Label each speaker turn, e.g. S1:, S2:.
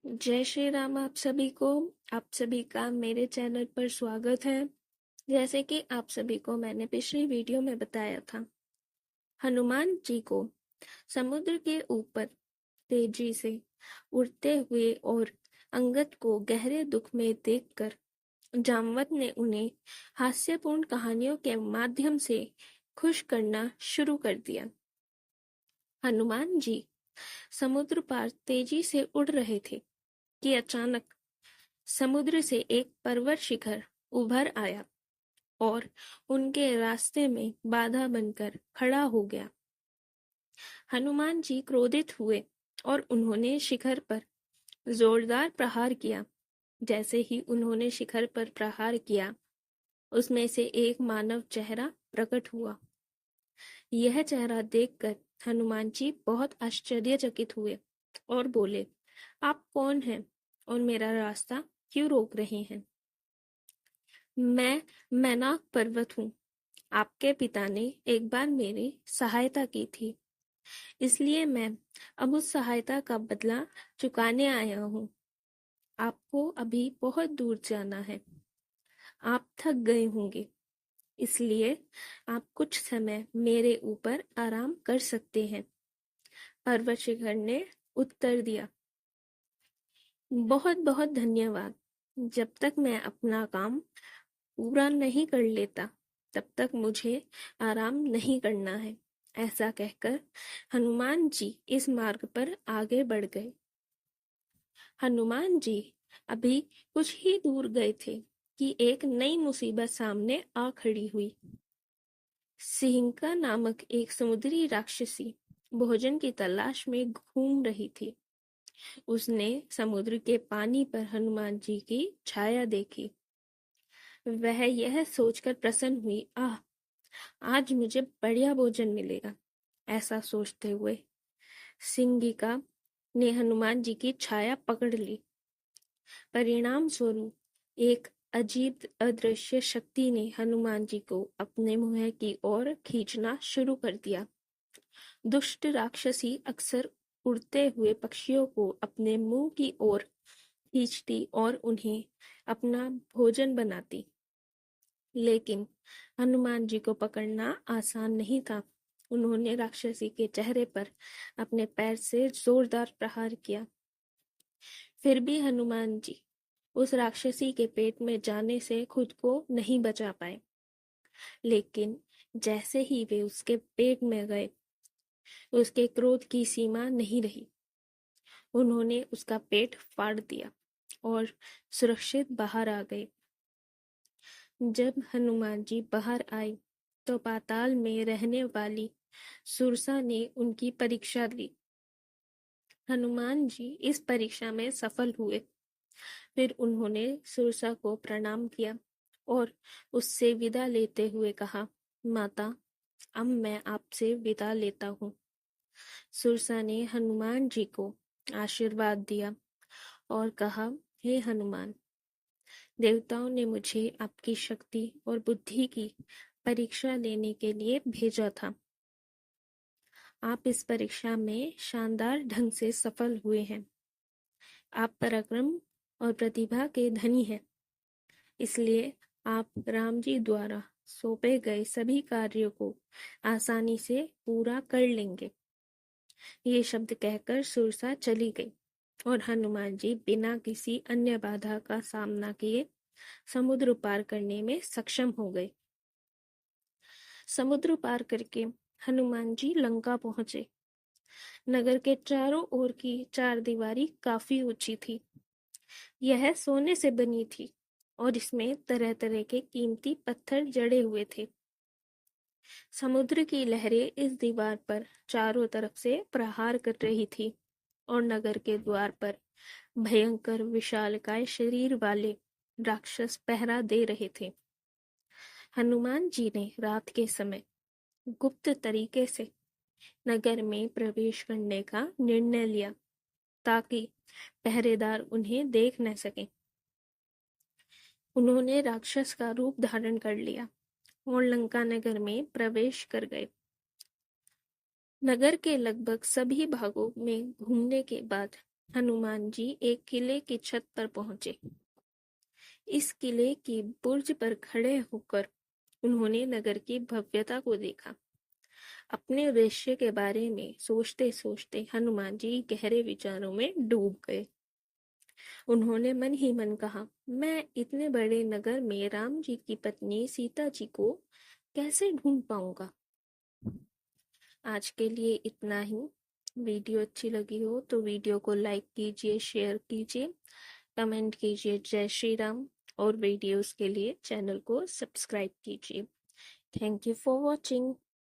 S1: जय श्री राम आप सभी को। आप सभी का मेरे चैनल पर स्वागत है। जैसे कि आप सभी को मैंने पिछली वीडियो में बताया था, हनुमान जी को समुद्र के ऊपर तेजी से उड़ते हुए और अंगद को गहरे दुख में देखकर जामवंत ने उन्हें हास्यपूर्ण कहानियों के माध्यम से खुश करना शुरू कर दिया। हनुमान जी समुद्र पार तेजी से उड़ रहे थे कि अचानक समुद्र से एक पर्वत शिखर उभर आया और उनके रास्ते में बाधा बनकर खड़ा हो गया। हनुमान जी क्रोधित हुए और उन्होंने शिखर पर जोरदार प्रहार किया। जैसे ही उन्होंने शिखर पर प्रहार किया, उसमें से एक मानव चेहरा प्रकट हुआ। यह चेहरा देखकर हनुमान जी बहुत आश्चर्यचकित हुए और बोले, आप कौन हैं और मेरा रास्ता क्यों रोक रहे हैं? मैं मैनाक पर्वत हूँ। आपके पिता ने एक बार मेरी सहायता की थी, इसलिए मैं अब उस सहायता का बदला चुकाने आया हूँ। आपको अभी बहुत दूर जाना है। आप थक गए होंगे, इसलिए आप कुछ समय मेरे ऊपर आराम कर सकते हैं। पर्वत शिखर ने उत्तर दिया, बहुत बहुत धन्यवाद। जब तक मैं अपना काम पूरा नहीं कर लेता, तब तक मुझे आराम नहीं करना है। ऐसा कहकर हनुमान जी इस मार्ग पर आगे बढ़ गए। हनुमान जी अभी कुछ ही दूर गए थे कि एक नई मुसीबत सामने आ खड़ी हुई। सिंहिका नामक एक समुद्री राक्षसी भोजन की तलाश में घूम रही थी। उसने समुद्र के पानी पर हनुमान जी की छाया देखी। वह यह सोचकर प्रसन्न हुई, आह, आज मुझे बढ़िया भोजन मिलेगा। ऐसा सोचते हुए सिंगिका ने हनुमान जी की छाया पकड़ ली। परिणाम स्वरूप एक अजीब अदृश्य शक्ति ने हनुमान जी को अपने मुंह की ओर खींचना शुरू कर दिया। दुष्ट राक्षसी अक्सर उड़ते हुए पक्षियों को अपने मुंह की ओर खींचती और उन्हें अपना भोजन बनाती, लेकिन हनुमान जी को पकड़ना आसान नहीं था। उन्होंने राक्षसी के चेहरे पर अपने पैर से जोरदार प्रहार किया। फिर भी हनुमान जी उस राक्षसी के पेट में जाने से खुद को नहीं बचा पाए। लेकिन जैसे ही वे उसके पेट में गए, उसके क्रोध की सीमा नहीं रही। उन्होंने उसका पेट फाड़ दिया और सुरक्षित बाहर आ गए। जब हनुमान जी बाहर आए तो पाताल में रहने वाली सुरसा ने उनकी परीक्षा ली। हनुमान जी इस परीक्षा में सफल हुए। फिर उन्होंने सुरसा को प्रणाम किया और उससे विदा लेते हुए कहा, माता, अब मैं आपसे विदा लेता हूँ। सुरसा ने हनुमान जी को आशीर्वाद दिया और कहा, हे हनुमान, देवताओं ने मुझे आपकी शक्ति और बुद्धि की परीक्षा लेने के लिए भेजा था। आप इस परीक्षा में शानदार ढंग से सफल हुए हैं। आप पराक्रम और प्रतिभा के धनी हैं, इसलिए आप राम जी द्वारा सौंपे गए सभी कार्यों को आसानी से पूरा कर लेंगे। ये शब्द कहकर सुरसा चली गई और हनुमान जी बिना किसी अन्य बाधा का सामना किए समुद्र पार करने में सक्षम हो गए। समुद्र पार करके हनुमान जी लंका पहुंचे। नगर के चारों ओर की चारदीवारी काफी ऊंची थी। यह सोने से बनी थी और इसमें तरह तरह के कीमती पत्थर जड़े हुए थे। समुद्र की लहरें इस दीवार पर चारों तरफ से प्रहार कर रही थी और नगर के द्वार पर भयंकर विशालकाय शरीर वाले राक्षस पहरा दे रहे थे। हनुमान जी ने रात के समय गुप्त तरीके से नगर में प्रवेश करने का निर्णय लिया ताकि पहरेदार उन्हें देख न सकें। उन्होंने राक्षस का रूप धारण कर लिया और लंका नगर में प्रवेश कर गए। नगर के लगभग सभी भागों में घूमने के बाद हनुमान जी एक किले की छत पर पहुंचे। इस किले की बुर्ज पर खड़े होकर उन्होंने नगर की भव्यता को देखा। अपने उद्देश्य के बारे में सोचते सोचते हनुमान जी गहरे विचारों में डूब गए। उन्होंने मन ही मन कहा, मैं इतने बड़े नगर में राम जी की पत्नी सीता जी को कैसे ढूंढ पाऊंगा। आज के लिए इतना ही। वीडियो अच्छी लगी हो तो वीडियो को लाइक कीजिए, शेयर कीजिए, कमेंट कीजिए। जय श्री राम। और वीडियोस के लिए चैनल को सब्सक्राइब कीजिए। Thank you for watching.